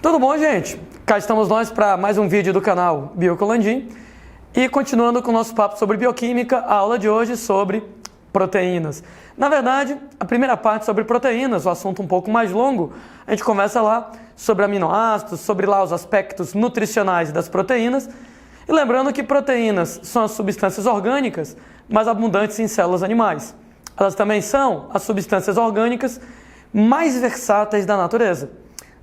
Tudo bom, gente? Cá estamos nós para mais um vídeo do canal Biocolandim e continuando com o nosso papo sobre bioquímica, a aula de hoje sobre proteínas. Na verdade, a primeira parte sobre proteínas, o assunto um pouco mais longo, a gente conversa lá sobre aminoácidos, sobre lá os aspectos nutricionais das proteínas. E lembrando que proteínas são as substâncias orgânicas mais abundantes em células animais. Elas também são as substâncias orgânicas mais versáteis da natureza.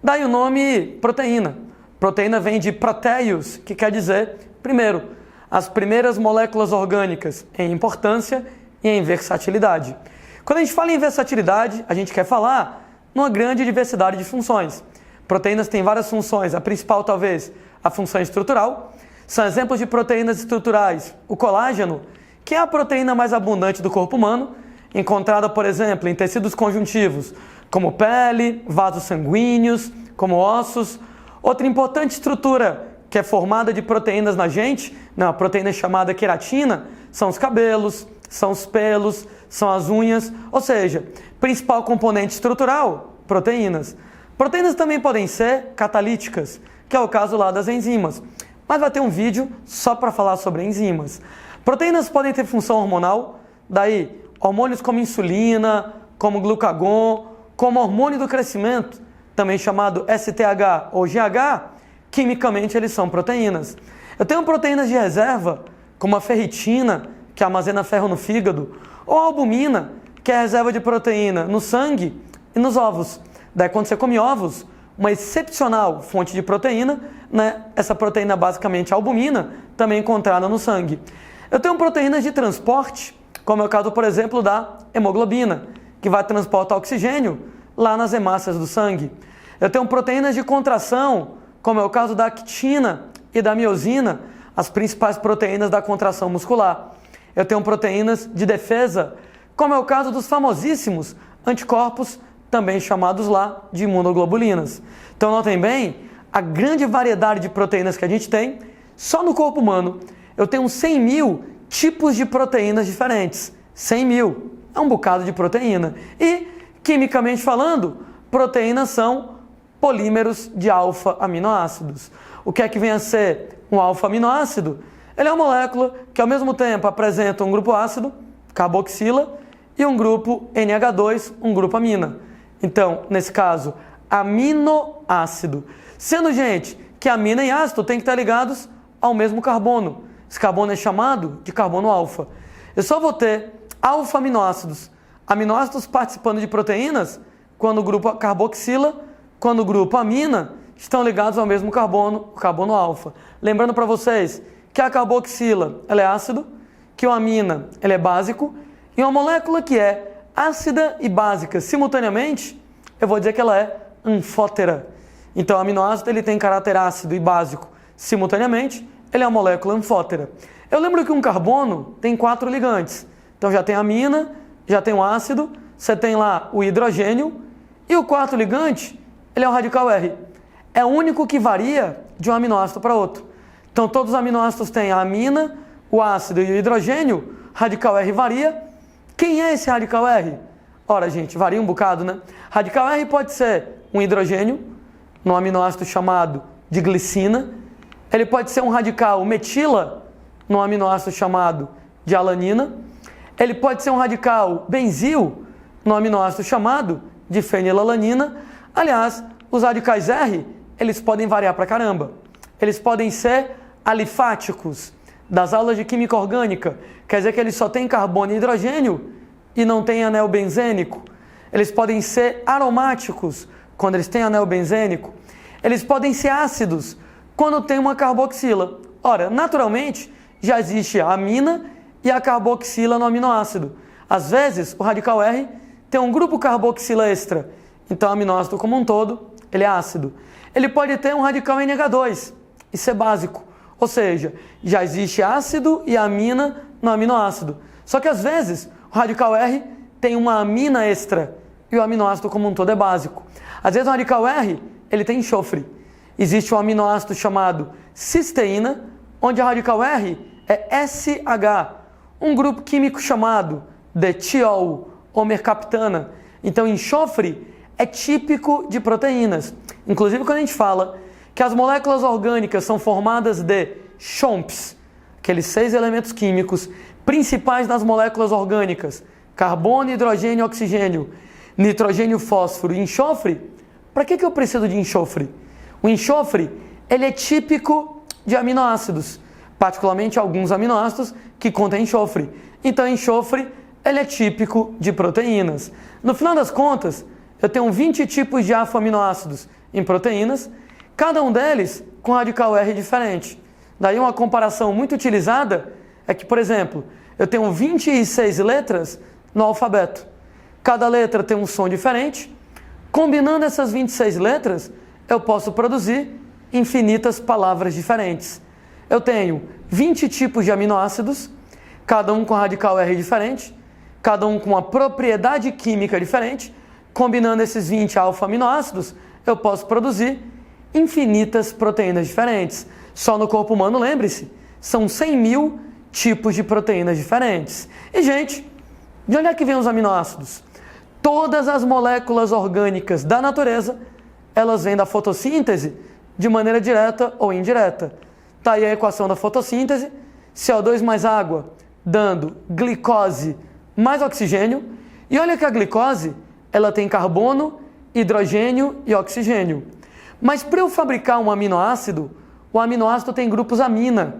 Daí o nome proteína. Proteína vem de proteus, que quer dizer, primeiro, as primeiras moléculas orgânicas em importância e em versatilidade. Quando a gente fala em versatilidade, a gente quer falar numa grande diversidade de funções. Proteínas têm várias funções, a principal talvez a função estrutural. São exemplos de proteínas estruturais o colágeno, que é a proteína mais abundante do corpo humano, encontrada, por exemplo, em tecidos conjuntivos, como pele, vasos sanguíneos, como ossos. Outra importante estrutura que é formada de proteínas na gente, uma proteína chamada queratina, são os cabelos, são os pelos, são as unhas, ou seja, principal componente estrutural, proteínas. Proteínas também podem ser catalíticas, que é o caso lá das enzimas, mas vai ter um vídeo só para falar sobre enzimas. Proteínas podem ter função hormonal, daí hormônios como insulina, como glucagon, como hormônio do crescimento, também chamado STH ou GH, quimicamente eles são proteínas. Eu tenho proteínas de reserva, como a ferritina, que armazena ferro no fígado, ou a albumina, que é a reserva de proteína no sangue e nos ovos. Daí quando você come ovos, uma excepcional fonte de proteína, essa proteína basicamente a albumina, também encontrada no sangue. Eu tenho proteínas de transporte, como é o caso, por exemplo, da hemoglobina, que vai transportar oxigênio lá nas hemácias do sangue. Eu tenho proteínas de contração, como é o caso da actina e da miosina, as principais proteínas da contração muscular. Eu tenho proteínas de defesa, como é o caso dos famosíssimos anticorpos, também chamados lá de imunoglobulinas. Então notem bem a grande variedade de proteínas que a gente tem. Só no corpo humano eu tenho 100 mil tipos de proteínas diferentes. 100 mil é um bocado de proteína. E, quimicamente falando, proteínas são polímeros de alfa-aminoácidos. O que é que vem a ser um alfa-aminoácido? Ele é uma molécula que ao mesmo tempo apresenta um grupo ácido, carboxila, e um grupo NH2, um grupo amina. Então, nesse caso, aminoácido. Sendo, gente, que amina e ácido têm que estar ligados ao mesmo carbono. Esse carbono é chamado de carbono alfa. Eu só vou ter alfa-aminoácidos. Aminoácidos participando de proteínas quando o grupo carboxila, quando o grupo amina estão ligados ao mesmo carbono, o carbono alfa. Lembrando para vocês que a carboxila ela é ácido, que o amina ele é básico, e uma molécula que é ácida e básica simultaneamente, eu vou dizer que ela é anfótera. Então o aminoácido ele tem caráter ácido e básico simultaneamente, ele é uma molécula anfótera. Eu lembro que um carbono tem 4 ligantes. Então já tem a amina, já tem o ácido, você tem lá o hidrogênio, e o quarto ligante, ele é o radical R. É o único que varia de um aminoácido para outro. Então todos os aminoácidos têm a amina, o ácido e o hidrogênio, radical R varia. Quem é esse radical R? Ora, gente, varia um bocado, né? Radical R pode ser um hidrogênio, num aminoácido chamado de glicina. Ele pode ser um radical metila, num aminoácido chamado de alanina. Ele pode ser um radical benzil, num aminoácido chamado de fenilalanina. Aliás, os radicais R, eles podem variar pra caramba. Eles podem ser alifáticos, das aulas de química orgânica, quer dizer que eles só têm carbono e hidrogênio e não têm anel benzênico. Eles podem ser aromáticos, quando eles têm anel benzênico. Eles podem ser ácidos, quando tem uma carboxila. Ora, naturalmente, já existe a amina e a carboxila no aminoácido. Às vezes, o radical R tem um grupo carboxila extra, então o aminoácido como um todo, ele é ácido. Ele pode ter um radical NH2, isso é básico. Ou seja, já existe ácido e amina no aminoácido. Só que às vezes o radical R tem uma amina extra e o aminoácido como um todo é básico. Às vezes o radical R ele tem enxofre. Existe um aminoácido chamado cisteína, onde o radical R é SH, um grupo químico chamado de tiol ou mercaptana. Então enxofre é típico de proteínas. Inclusive, quando a gente fala que as moléculas orgânicas são formadas de CHOMPs, aqueles 6 elementos químicos principais das moléculas orgânicas, carbono, hidrogênio, oxigênio, nitrogênio, fósforo e enxofre, para que eu preciso de enxofre? O enxofre, ele é típico de aminoácidos, particularmente alguns aminoácidos que contêm enxofre. Então, enxofre, ele é típico de proteínas. No final das contas, eu tenho 20 tipos de alfa-aminoácidos em proteínas, cada um deles com radical R diferente. Daí uma comparação muito utilizada é que, por exemplo, eu tenho 26 letras no alfabeto. Cada letra tem um som diferente. Combinando essas 26 letras, eu posso produzir infinitas palavras diferentes. Eu tenho 20 tipos de aminoácidos, cada um com radical R diferente, cada um com uma propriedade química diferente. Combinando esses 20 alfa-aminoácidos, eu posso produzir infinitas proteínas diferentes. Só no corpo humano, lembre-se, são 100 mil tipos de proteínas diferentes. E, gente, de onde é que vem os aminoácidos? Todas as moléculas orgânicas da natureza, elas vêm da fotossíntese de maneira direta ou indireta. Está aí a equação da fotossíntese, CO2 mais água, dando glicose mais oxigênio. E olha que a glicose, ela tem carbono, hidrogênio e oxigênio. Mas para eu fabricar um aminoácido, o aminoácido tem grupos amina.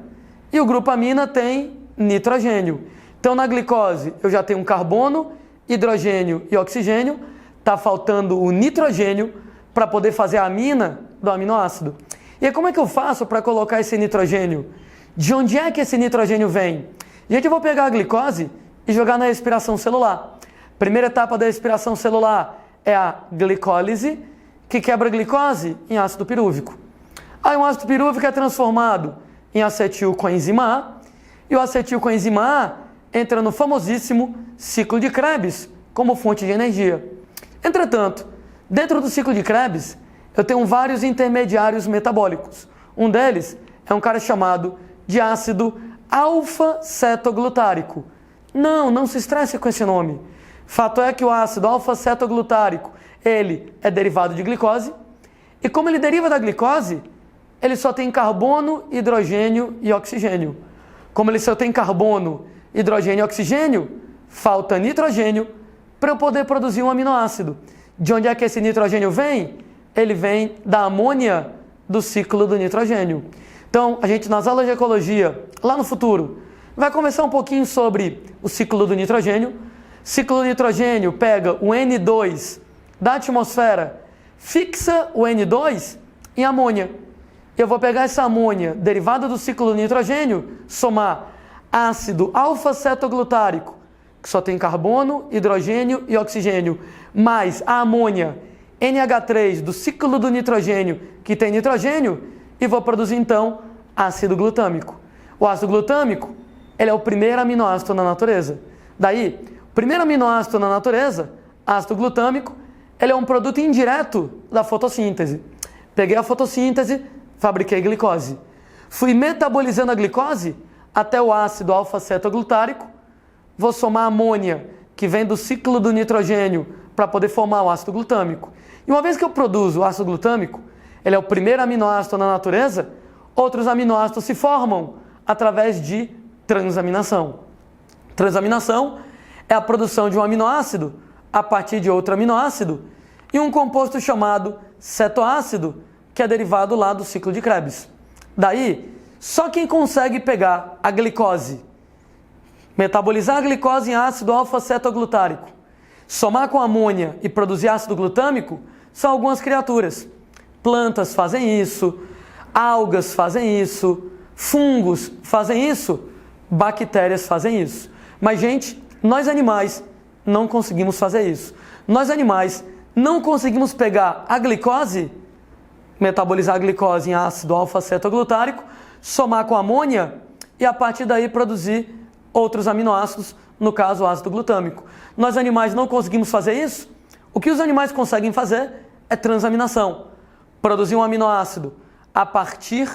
E o grupo amina tem nitrogênio. Então, na glicose, eu já tenho um carbono, hidrogênio e oxigênio. Está faltando o nitrogênio para poder fazer a amina do aminoácido. E aí, como é que eu faço para colocar esse nitrogênio? De onde é que esse nitrogênio vem? Gente, eu vou pegar a glicose e jogar na respiração celular. Primeira etapa da respiração celular é a glicólise, que quebra a glicose em ácido pirúvico. Aí o ácido pirúvico é transformado em acetilcoenzima A, e o acetilcoenzima A entra no famosíssimo ciclo de Krebs como fonte de energia. Entretanto, dentro do ciclo de Krebs, eu tenho vários intermediários metabólicos. Um deles é um cara chamado de ácido alfa-cetoglutárico. Não se estresse com esse nome. Fato é que o ácido alfa-cetoglutárico, ele é derivado de glicose, e como ele deriva da glicose, ele só tem carbono, hidrogênio e oxigênio. Como ele só tem carbono, hidrogênio e oxigênio, falta nitrogênio para eu poder produzir um aminoácido. De onde é que esse nitrogênio vem? Ele vem da amônia do ciclo do nitrogênio. Então, a gente nas aulas de ecologia, lá no futuro, vai conversar um pouquinho sobre o ciclo do nitrogênio. O ciclo do nitrogênio pega o N2 da atmosfera, fixa o N2 em amônia. Eu vou pegar essa amônia derivada do ciclo do nitrogênio, somar ácido alfa-cetoglutárico, que só tem carbono, hidrogênio e oxigênio, mais a amônia NH3 do ciclo do nitrogênio, que tem nitrogênio, e vou produzir então ácido glutâmico. O ácido glutâmico, ele é o primeiro aminoácido na natureza. Daí, o primeiro aminoácido na natureza, ácido glutâmico, ele é um produto indireto da fotossíntese. Peguei a fotossíntese, fabriquei glicose. Fui metabolizando a glicose até o ácido alfa-cetoglutárico. Vou somar amônia, que vem do ciclo do nitrogênio, para poder formar o ácido glutâmico. E uma vez que eu produzo o ácido glutâmico, ele é o primeiro aminoácido na natureza, outros aminoácidos se formam através de transaminação. Transaminação é a produção de um aminoácido a partir de outro aminoácido e um composto chamado cetoácido, que é derivado lá do ciclo de Krebs. Daí, só quem consegue pegar a glicose, metabolizar a glicose em ácido alfa-cetoglutárico, somar com amônia e produzir ácido glutâmico, são algumas criaturas. Plantas fazem isso, algas fazem isso, fungos fazem isso, bactérias fazem isso. Mas, gente, nós animais não conseguimos fazer isso. Nós animais não conseguimos pegar a glicose, metabolizar a glicose em ácido alfa-cetoglutárico, somar com amônia e a partir daí produzir outros aminoácidos, no caso o ácido glutâmico. Nós animais não conseguimos fazer isso. O que os animais conseguem fazer é transaminação, produzir um aminoácido a partir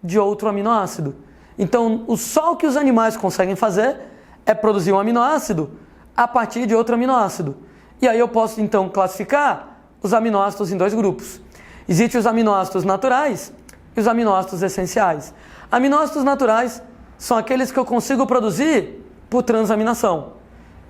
de outro aminoácido. Então, só o que os animais conseguem fazer é produzir um aminoácido a partir de outro aminoácido. E aí eu posso então classificar os aminoácidos em dois grupos. Existem os aminoácidos naturais e os aminoácidos essenciais. Aminoácidos naturais são aqueles que eu consigo produzir por transaminação.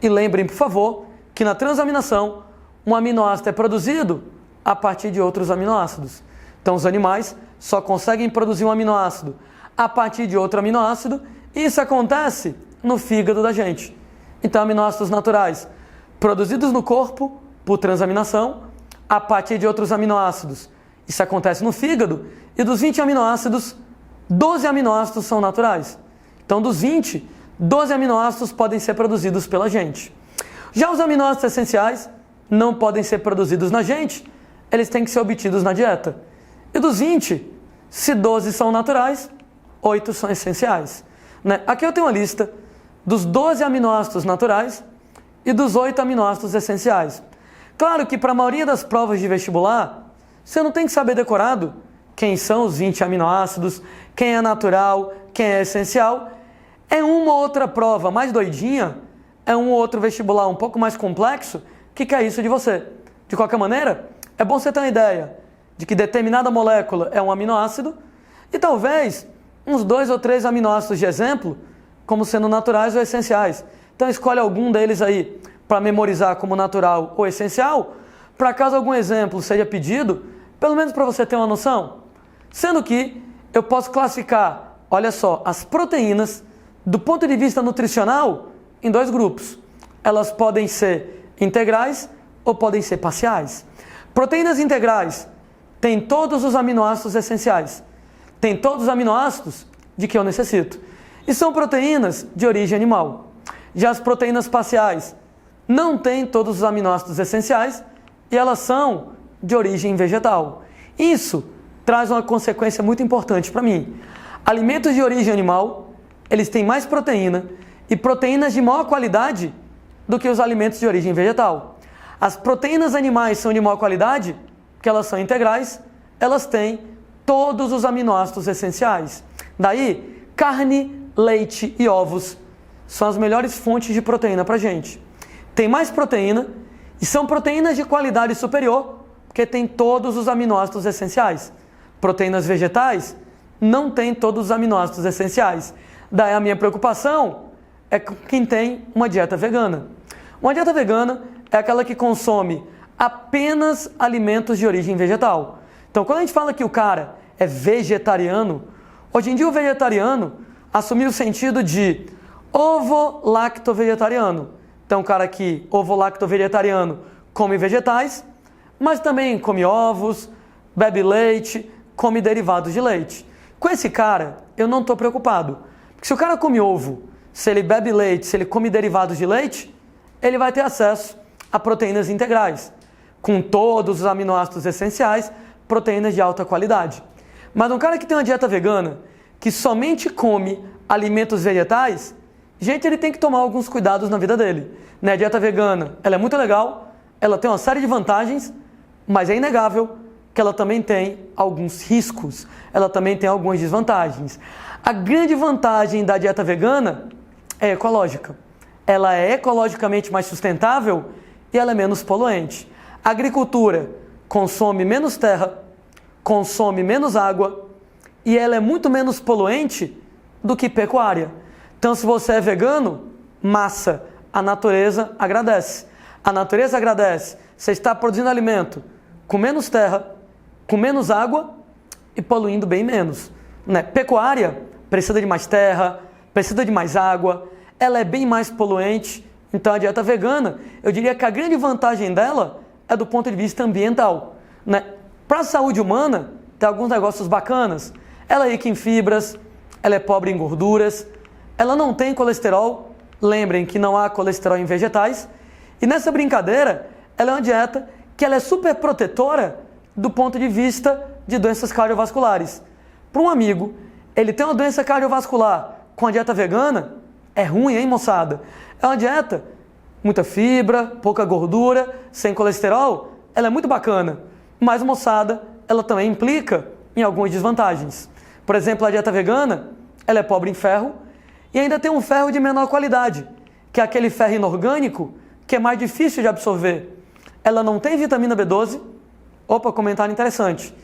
E lembrem, por favor, que na transaminação, um aminoácido é produzido a partir de outros aminoácidos. Então, os animais só conseguem produzir um aminoácido a partir de outro aminoácido, e isso acontece no fígado da gente. Então, aminoácidos naturais produzidos no corpo por transaminação a partir de outros aminoácidos. Isso acontece no fígado, e dos 20 aminoácidos, 12 aminoácidos são naturais. Então, dos 20, 12 aminoácidos podem ser produzidos pela gente. Já os aminoácidos essenciais não podem ser produzidos na gente, eles têm que ser obtidos na dieta. E dos 20, se 12 são naturais, 8 são essenciais. Aqui eu tenho uma lista dos 12 aminoácidos naturais e dos 8 aminoácidos essenciais. Claro que para a maioria das provas de vestibular, você não tem que saber decorado quem são os 20 aminoácidos, quem é natural, quem é essencial. É uma ou outra prova mais doidinha, é um ou outro vestibular um pouco mais complexo que quer isso de você. De qualquer maneira, é bom você ter uma ideia de que determinada molécula é um aminoácido e talvez uns 2 ou 3 aminoácidos de exemplo como sendo naturais ou essenciais. Então escolhe algum deles aí para memorizar como natural ou essencial, para caso algum exemplo seja pedido, pelo menos para você ter uma noção. Sendo que eu posso classificar, olha só, as proteínas do ponto de vista nutricional em dois grupos. Elas podem ser integrais ou podem ser parciais. Proteínas integrais têm todos os aminoácidos essenciais, têm todos os aminoácidos de que eu necessito, e são proteínas de origem animal. Já as proteínas parciais não têm todos os aminoácidos essenciais e elas são de origem vegetal. Isso traz uma consequência muito importante para mim. Alimentos de origem animal, eles têm mais proteína e proteínas de maior qualidade do que os alimentos de origem vegetal. As proteínas animais são de maior qualidade porque elas são integrais, elas têm todos os aminoácidos essenciais. Daí, carne, leite e ovos são as melhores fontes de proteína para a gente. Tem mais proteína e são proteínas de qualidade superior porque tem todos os aminoácidos essenciais. Proteínas vegetais não têm todos os aminoácidos essenciais. Daí a minha preocupação é com quem tem uma dieta vegana. Uma dieta vegana é aquela que consome apenas alimentos de origem vegetal. Então, quando a gente fala que o cara é vegetariano, hoje em dia o vegetariano assumiu o sentido de ovo-lacto-vegetariano. Então, o cara que ovo-lacto-vegetariano come vegetais, mas também come ovos, bebe leite, come derivados de leite. Com esse cara, eu não estou preocupado. Porque se o cara come ovo, se ele bebe leite, se ele come derivados de leite, ele vai ter acesso a proteínas integrais, com todos os aminoácidos essenciais, proteínas de alta qualidade. Mas um cara que tem uma dieta vegana, que somente come alimentos vegetais, gente, ele tem que tomar alguns cuidados na vida dele. A dieta vegana, ela é muito legal, ela tem uma série de vantagens, mas é inegável que ela também tem alguns riscos, ela também tem algumas desvantagens. A grande vantagem da dieta vegana é ecológica. Ela é ecologicamente mais sustentável e ela é menos poluente. A agricultura consome menos terra, consome menos água e ela é muito menos poluente do que pecuária. Então, se você é vegano, massa, a natureza agradece. A natureza agradece. Você está produzindo alimento com menos terra, com menos água e poluindo bem menos. Pecuária precisa de mais terra, precisa de mais água, ela é bem mais poluente. Então, a dieta vegana, eu diria que a grande vantagem dela é do ponto de vista ambiental. Para a saúde humana, tem alguns negócios bacanas. Ela é rica em fibras, ela é pobre em gorduras, ela não tem colesterol. Lembrem que não há colesterol em vegetais. E nessa brincadeira, ela é uma dieta que ela é super protetora do ponto de vista de doenças cardiovasculares. Para um amigo, ele tem uma doença cardiovascular com a dieta vegana, é ruim, hein, moçada? É uma dieta, muita fibra, pouca gordura, sem colesterol, ela é muito bacana. Mas, moçada, ela também implica em algumas desvantagens. Por exemplo, a dieta vegana, ela é pobre em ferro e ainda tem um ferro de menor qualidade, que é aquele ferro inorgânico que é mais difícil de absorver. Ela não tem vitamina B12, Opa, comentário interessante.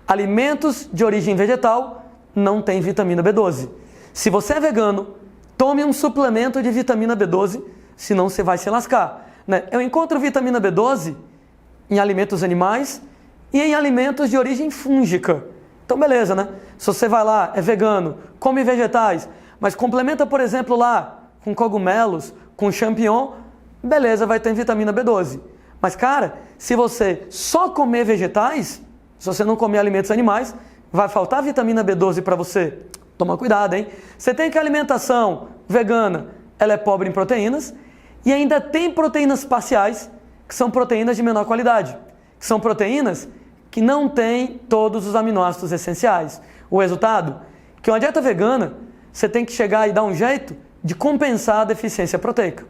Alimentos de origem vegetal não têm vitamina B12. Se você é vegano, tome um suplemento de vitamina B12, senão você vai se lascar. Né? Eu encontro vitamina B12 em alimentos animais e em alimentos de origem fúngica. Então beleza, né? Se você vai lá, é vegano, come vegetais, mas complementa, por exemplo, lá com cogumelos, com champignon, beleza, vai ter vitamina B12. Mas cara, se você só comer vegetais, se você não comer alimentos animais, vai faltar vitamina B12 para você. Toma cuidado, hein? Você tem que a alimentação vegana, ela é pobre em proteínas e ainda tem proteínas parciais, que são proteínas de menor qualidade, que são proteínas que não têm todos os aminoácidos essenciais. O resultado? Que uma dieta vegana, você tem que chegar e dar um jeito de compensar a deficiência proteica.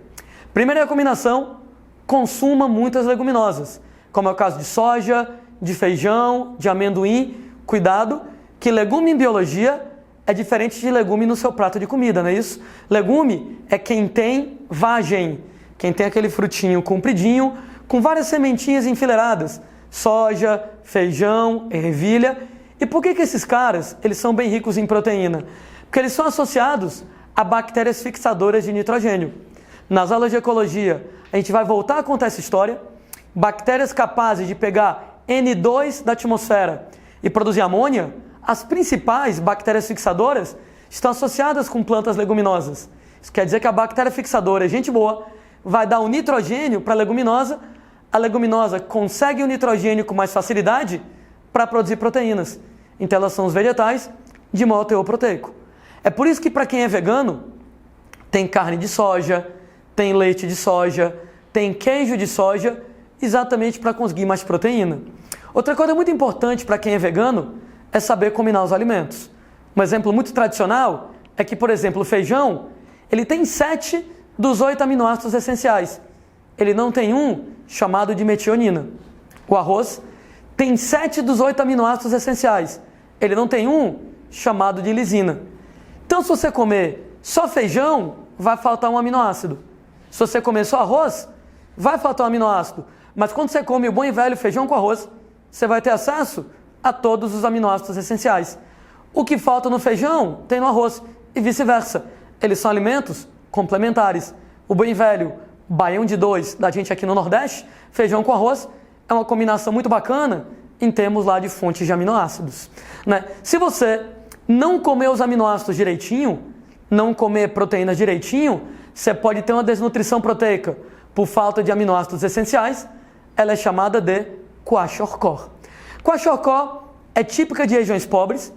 Primeira recomendação, consuma muitas leguminosas, como é o caso de soja, de feijão, de amendoim. Cuidado, que legume em biologia é diferente de legume no seu prato de comida, não é isso? Legume é quem tem vagem, quem tem aquele frutinho compridinho, com várias sementinhas enfileiradas, soja, feijão, ervilha. E por que esses caras, eles são bem ricos em proteína? Porque eles são associados a bactérias fixadoras de nitrogênio. Nas aulas de ecologia, a gente vai voltar a contar essa história. Bactérias capazes de pegar N2 da atmosfera e produzir amônia, as principais bactérias fixadoras estão associadas com plantas leguminosas. Isso quer dizer que a bactéria fixadora é gente boa, vai dar o nitrogênio para a leguminosa consegue o nitrogênio com mais facilidade para produzir proteínas. Então elas são os vegetais de maior teor proteico. É por isso que para quem é vegano, tem carne de soja, tem leite de soja, tem queijo de soja, exatamente para conseguir mais proteína. Outra coisa muito importante para quem é vegano é saber combinar os alimentos. Um exemplo muito tradicional é que, por exemplo, o feijão, ele tem 7 dos 8 aminoácidos essenciais. Ele não tem um chamado de metionina. O arroz tem 7 dos 8 aminoácidos essenciais. Ele não tem um chamado de lisina. Então, se você comer só feijão, vai faltar um aminoácido. Se você comer só arroz, vai faltar um aminoácido. Mas quando você come o bom e velho feijão com arroz, você vai ter acesso a todos os aminoácidos essenciais. O que falta no feijão, tem no arroz e vice-versa. Eles são alimentos complementares. O bom e velho baião de 2 da gente aqui no Nordeste, feijão com arroz, é uma combinação muito bacana em termos lá de fontes de aminoácidos. Né? Se você não comer os aminoácidos direitinho, não comer proteínas direitinho, você pode ter uma desnutrição proteica por falta de aminoácidos essenciais. Ela é chamada de kwashiorkor. Kwashiorkor é típica de regiões pobres,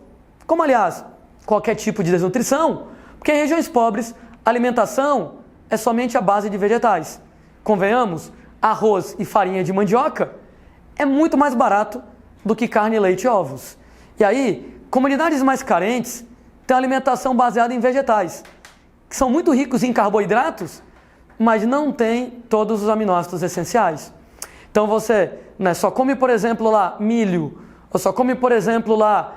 como aliás qualquer tipo de desnutrição, porque em regiões pobres a alimentação é somente a base de vegetais. Convenhamos, arroz e farinha de mandioca é muito mais barato do que carne, leite e ovos. E aí, comunidades mais carentes têm alimentação baseada em vegetais, que são muito ricos em carboidratos, mas não têm todos os aminoácidos essenciais. Então você só come, por exemplo, lá milho, ou só come, por exemplo, lá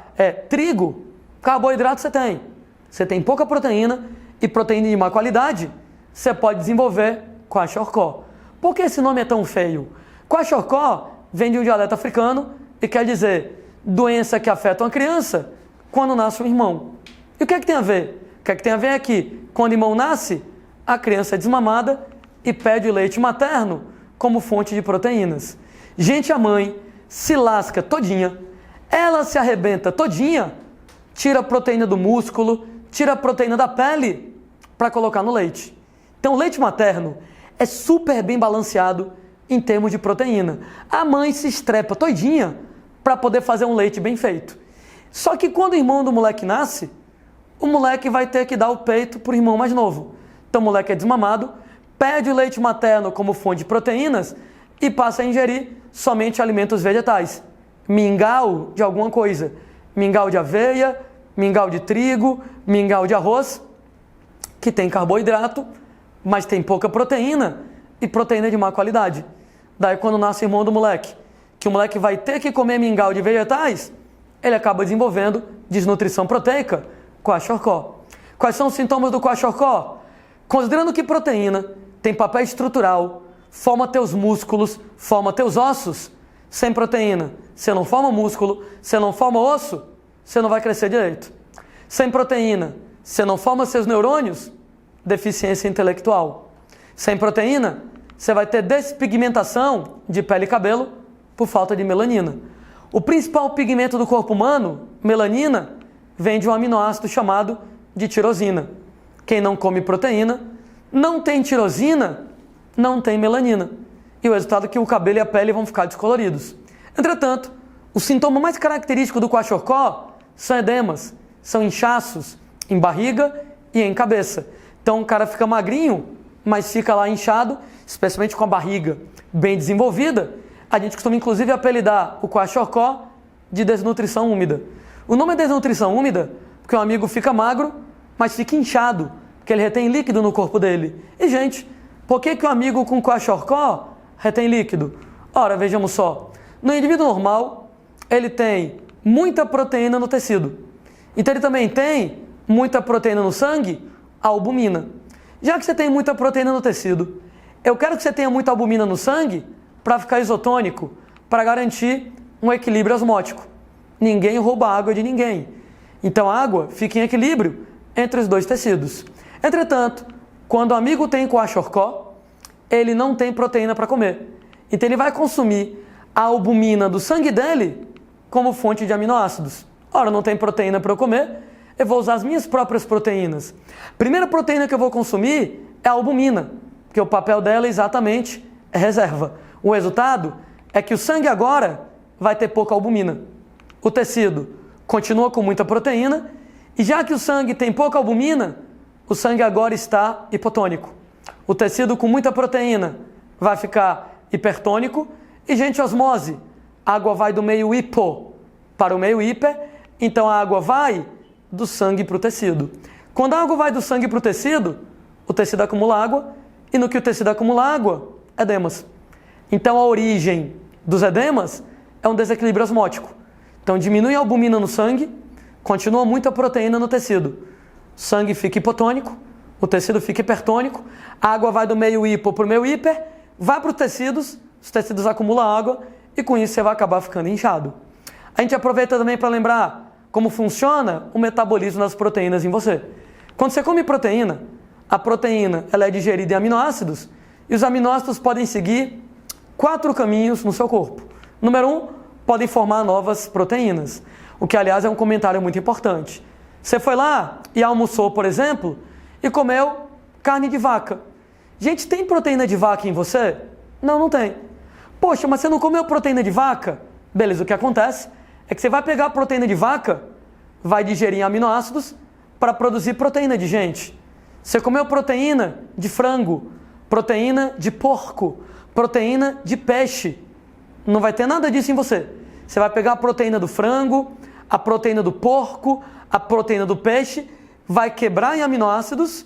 trigo, carboidrato você tem. Você tem pouca proteína e proteína de má qualidade, você pode desenvolver kwashiorkor. Por que esse nome é tão feio? Kwashiorkor vem de um dialeto africano e quer dizer doença que afeta uma criança quando nasce um irmão. E o que é que tem a ver? O que é que tem a ver é que quando o irmão nasce, a criança é desmamada e pede o leite materno como fonte de proteínas. Gente, a mãe se lasca todinha, ela se arrebenta todinha, tira a proteína do músculo, tira a proteína da pele para colocar no leite. Então o leite materno é super bem balanceado em termos de proteína. A mãe se estrepa todinha para poder fazer um leite bem feito. Só que quando o irmão do moleque nasce, o moleque vai ter que dar o peito para o irmão mais novo. Então o moleque é desmamado, pede o leite materno como fonte de proteínas e passa a ingerir somente alimentos vegetais. Mingau de alguma coisa. Mingau de aveia, mingau de trigo, mingau de arroz, que tem carboidrato, mas tem pouca proteína e proteína de má qualidade. Daí quando nasce o irmão do moleque, que o moleque vai ter que comer mingau de vegetais, ele acaba desenvolvendo desnutrição proteica, kwashiorkor. Quais são os sintomas do kwashiorkor? Considerando que proteína tem papel estrutural, forma teus músculos, forma teus ossos, Sem proteína, você não forma músculo, você não forma osso, você não vai crescer direito. Sem proteína, você não forma seus neurônios, deficiência intelectual. Sem proteína, você vai ter despigmentação de pele e cabelo por falta de melanina. O principal pigmento do corpo humano, melanina, vem de um aminoácido chamado de tirosina. Quem não come proteína, não tem tirosina, não tem melanina. E o resultado é que o cabelo e a pele vão ficar descoloridos. Entretanto, o sintoma mais característico do kwashiorkor são edemas, são inchaços em barriga e em cabeça. Então o cara fica magrinho, mas fica lá inchado, especialmente com a barriga bem desenvolvida. A gente costuma inclusive apelidar o kwashiorkor de desnutrição úmida. O nome é desnutrição úmida porque o amigo fica magro, mas fica inchado, porque ele retém líquido no corpo dele. E gente, por que o amigo com kwashiorkor retém líquido? Ora, vejamos só. No indivíduo normal, ele tem muita proteína no tecido. Então ele também tem muita proteína no sangue, a albumina. Já que você tem muita proteína no tecido, eu quero que você tenha muita albumina no sangue para ficar isotônico, para garantir um equilíbrio osmótico. Ninguém rouba água de ninguém. Então a água fica em equilíbrio entre os dois tecidos. Entretanto, quando o amigo tem kwashiorkor, ele não tem proteína para comer. Então ele vai consumir a albumina do sangue dele como fonte de aminoácidos. Ora, não tem proteína para eu comer, eu vou usar as minhas próprias proteínas. A primeira proteína que eu vou consumir é a albumina, porque o papel dela exatamente é reserva. O resultado é que o sangue agora vai ter pouca albumina. O tecido continua com muita proteína, e já que o sangue tem pouca albumina, o sangue agora está hipotônico. O tecido com muita proteína vai ficar hipertônico, e gente, osmose, a água vai do meio hipo para o meio hiper, então a água vai do sangue para o tecido. Quando a água vai do sangue para o tecido acumula água, e no que o tecido acumula água, edemas. Então a origem dos edemas é um desequilíbrio osmótico. Então diminui a albumina no sangue, continua muita proteína no tecido. O sangue fica hipotônico, o tecido fica hipertônico, a água vai do meio hipo para o meio hiper, vai para os tecidos acumulam água e com isso você vai acabar ficando inchado. A gente aproveita também para lembrar como funciona o metabolismo das proteínas em você. Quando você come proteína, a proteína ela é digerida em aminoácidos e os aminoácidos podem seguir 4 caminhos no seu corpo. Número 1, podem formar novas proteínas, o que aliás é um comentário muito importante. Você foi lá e almoçou, por exemplo, e comeu carne de vaca. Gente, tem proteína de vaca em você? Não, não tem. Poxa, mas você não comeu proteína de vaca? Beleza, o que acontece é que você vai pegar a proteína de vaca, vai digerir em aminoácidos para produzir proteína de gente. Você comeu proteína de frango, proteína de porco, proteína de peixe. Não vai ter nada disso em você. Você vai pegar a proteína do frango, a proteína do porco, a proteína do peixe, vai quebrar em aminoácidos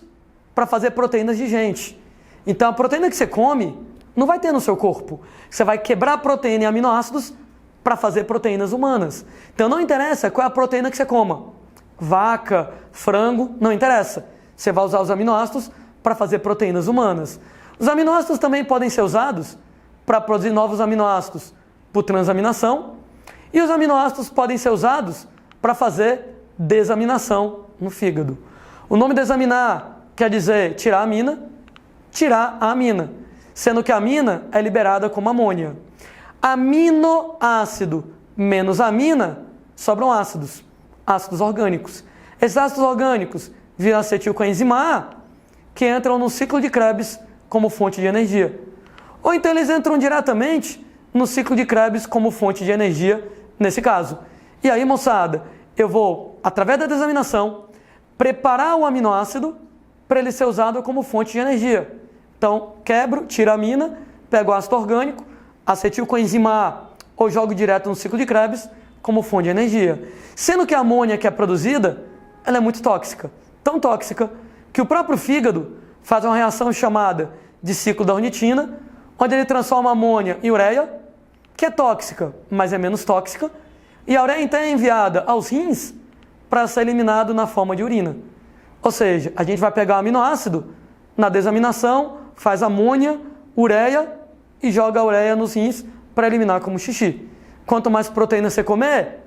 para fazer proteínas de gente. Então a proteína que você come não vai ter no seu corpo. Você vai quebrar a proteína em aminoácidos para fazer proteínas humanas. Então não interessa qual é a proteína que você coma. Vaca, frango, não interessa. Você vai usar os aminoácidos para fazer proteínas humanas. Os aminoácidos também podem ser usados para produzir novos aminoácidos por transaminação. E os aminoácidos podem ser usados para fazer desaminação no fígado. O nome desaminar quer dizer tirar a amina, tirar a amina, sendo que a amina é liberada como amônia. Aminoácido menos amina sobram ácidos, ácidos orgânicos. Esses ácidos orgânicos viram acetilcoenzima A, que entram no ciclo de Krebs como fonte de energia. Ou então eles entram diretamente no ciclo de Krebs como fonte de energia, nesse caso. E aí, moçada, eu vou, através da desaminação, preparar o aminoácido para ele ser usado como fonte de energia. Então, quebro, tiro a amina, pego o ácido orgânico, acetilcoenzima A, ou jogo direto no ciclo de Krebs como fonte de energia. Sendo que a amônia que é produzida, ela é muito tóxica. Tão tóxica que o próprio fígado faz uma reação chamada de ciclo da ornitina, onde ele transforma a amônia em ureia, que é tóxica, mas é menos tóxica, e a ureia então é enviada aos rins para ser eliminado na forma de urina. Ou seja, a gente vai pegar o aminoácido, na desaminação, faz amônia, ureia e joga a ureia nos rins para eliminar como xixi. Quanto mais proteína você comer,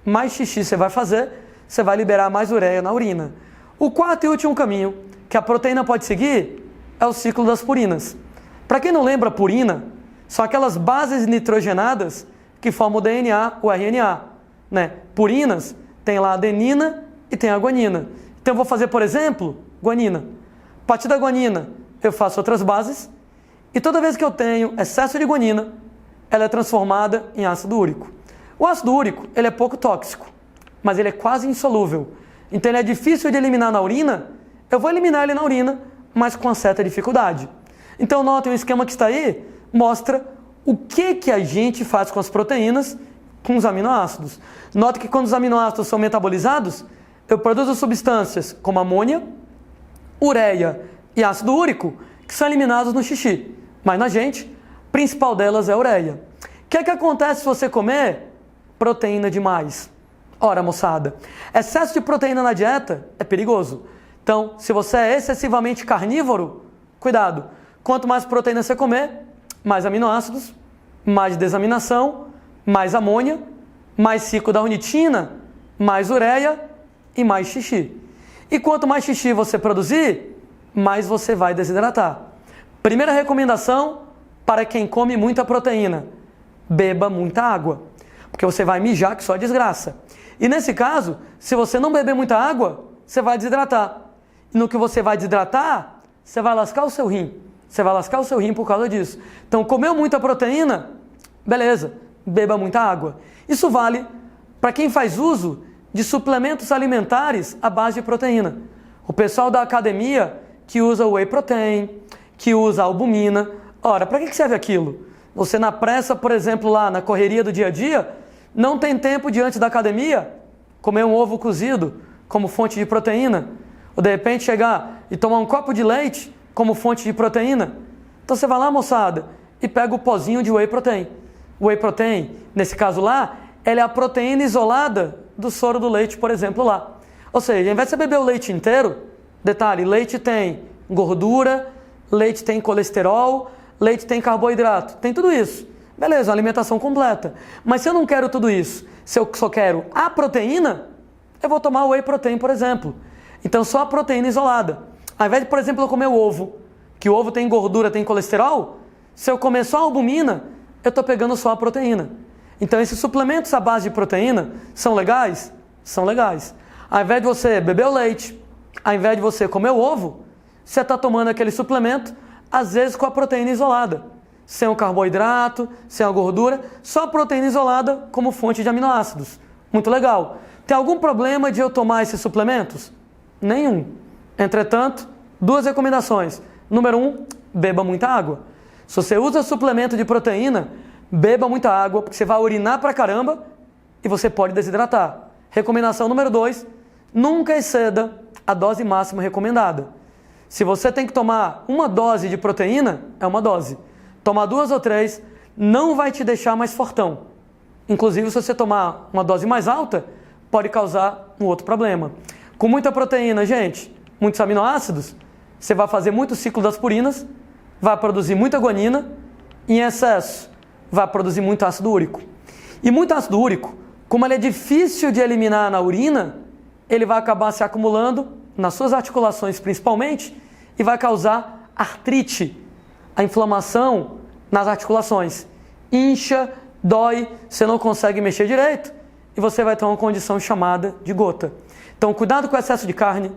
mais xixi você vai fazer, você vai liberar mais ureia na urina. O quarto e último caminho que a proteína pode seguir é o ciclo das purinas. Para quem não lembra, purina são aquelas bases nitrogenadas que formam o DNA, o RNA. Né? Purinas tem lá a adenina e tem a guanina. Então eu vou fazer, por exemplo, guanina. A partir da guanina eu faço outras bases e toda vez que eu tenho excesso de guanina, ela é transformada em ácido úrico. O ácido úrico ele é pouco tóxico, mas ele é quase insolúvel. Então ele é difícil de eliminar na urina. Eu vou eliminar ele na urina, mas com uma certa dificuldade. Então notem o esquema que está aí, mostra o que a gente faz com as proteínas, com os aminoácidos. Note que quando os aminoácidos são metabolizados, eu produzo substâncias como amônia, ureia e ácido úrico, que são eliminados no xixi. Mas na gente, a principal delas é a ureia. O que acontece se você comer proteína demais? Ora, moçada, excesso de proteína na dieta é perigoso. Então, se você é excessivamente carnívoro, cuidado. Quanto mais proteína você comer, mais aminoácidos, mais desaminação, mais amônia, mais ciclo da ornitina, mais ureia e mais xixi. E quanto mais xixi você produzir, mais você vai desidratar. Primeira recomendação para quem come muita proteína: beba muita água, porque você vai mijar que só desgraça. E nesse caso, se você não beber muita água, você vai desidratar. E no que você vai desidratar, você vai lascar o seu rim. Você vai lascar o seu rim por causa disso. Então, comeu muita proteína, beleza, beba muita água. Isso vale para quem faz uso de suplementos alimentares à base de proteína. O pessoal da academia que usa whey protein, que usa albumina. Ora, para que serve aquilo? Você na pressa, por exemplo, lá na correria do dia a dia, não tem tempo diante da academia comer um ovo cozido como fonte de proteína, ou de repente chegar e tomar um copo de leite como fonte de proteína. Então você vai lá, moçada, e pega o pozinho de whey protein. O whey protein, nesse caso lá, ela é a proteína isolada do soro do leite, por exemplo, lá. Ou seja, ao invés de você beber o leite inteiro, detalhe, leite tem gordura, leite tem colesterol, leite tem carboidrato, tem tudo isso. Beleza, uma alimentação completa. Mas se eu não quero tudo isso, se eu só quero a proteína, eu vou tomar o whey protein, por exemplo. Então só a proteína isolada. Ao invés de, por exemplo, eu comer o ovo, que o ovo tem gordura, tem colesterol, se eu comer só a albumina, eu estou pegando só a proteína. Então esses suplementos à base de proteína são legais? São legais. Ao invés de você beber o leite, ao invés de você comer o ovo, você está tomando aquele suplemento, às vezes com a proteína isolada. Sem o carboidrato, sem a gordura, só a proteína isolada como fonte de aminoácidos. Muito legal. Tem algum problema de eu tomar esses suplementos? Nenhum. Entretanto, duas recomendações. Número 1, beba muita água. Se você usa suplemento de proteína, beba muita água, porque você vai urinar pra caramba e você pode desidratar. Recomendação número 2, nunca exceda a dose máxima recomendada. Se você tem que tomar uma dose de proteína, é uma dose. Tomar 2 ou 3 não vai te deixar mais fortão. Inclusive, se você tomar uma dose mais alta, pode causar um outro problema. Com muita proteína, gente, muitos aminoácidos, você vai fazer muito ciclo das purinas, vai produzir muita guanina, em excesso vai produzir muito ácido úrico. E muito ácido úrico, como ele é difícil de eliminar na urina, ele vai acabar se acumulando nas suas articulações principalmente e vai causar artrite, a inflamação nas articulações. Incha, dói, você não consegue mexer direito e você vai ter uma condição chamada de gota. Então, cuidado com o excesso de carne,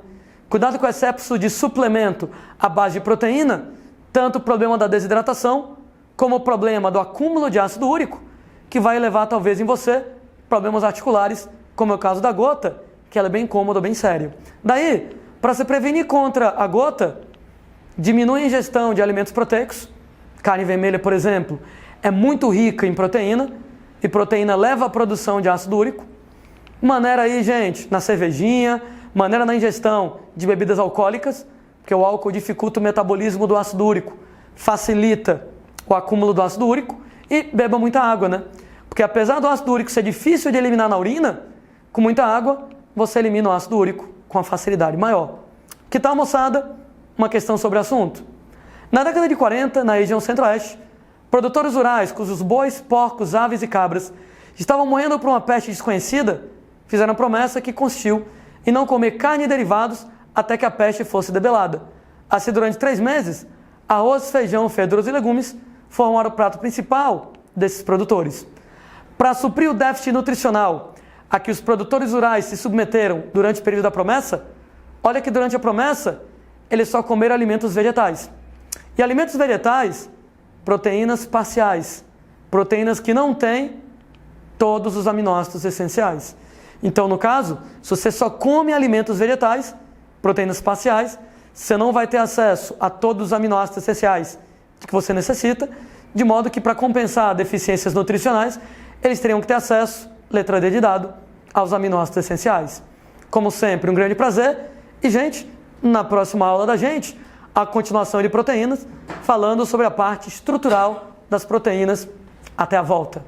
cuidado com o excesso de suplemento à base de proteína, tanto o problema da desidratação, como o problema do acúmulo de ácido úrico, que vai levar talvez em você problemas articulares, como é o caso da gota, que ela é bem incômoda, bem sério. Daí, para se prevenir contra a gota, diminui a ingestão de alimentos proteicos. Carne vermelha, por exemplo, é muito rica em proteína, e proteína leva à produção de ácido úrico. Maneira aí, gente, na cervejinha, maneira na ingestão de bebidas alcoólicas, porque o álcool dificulta o metabolismo do ácido úrico, facilita o acúmulo do ácido úrico, e beba muita água, né? Porque apesar do ácido úrico ser difícil de eliminar na urina, com muita água, você elimina o ácido úrico com uma facilidade maior. Que tal, moçada? Uma questão sobre o assunto. Na década de 40, na região centro-oeste, Produtores rurais cujos bois, porcos, aves e cabras estavam morrendo por uma peste desconhecida, fizeram a promessa que consistiu em não comer carne e derivados até que a peste fosse debelada. Assim, durante 3 meses, arroz, feijão, verduras e legumes formaram o prato principal desses produtores. Para suprir o déficit nutricional a que os produtores rurais se submeteram durante o período da promessa, olha que durante a promessa eles só comeram alimentos vegetais. E alimentos vegetais, proteínas parciais, proteínas que não têm todos os aminoácidos essenciais. Então, no caso, se você só come alimentos vegetais, proteínas parciais, você não vai ter acesso a todos os aminoácidos essenciais que você necessita, de modo que, para compensar deficiências nutricionais, eles teriam que ter acesso, letra D de dado, aos aminoácidos essenciais. Como sempre, um grande prazer. E, gente, na próxima aula da gente, a continuação de proteínas, falando sobre a parte estrutural das proteínas. Até a volta!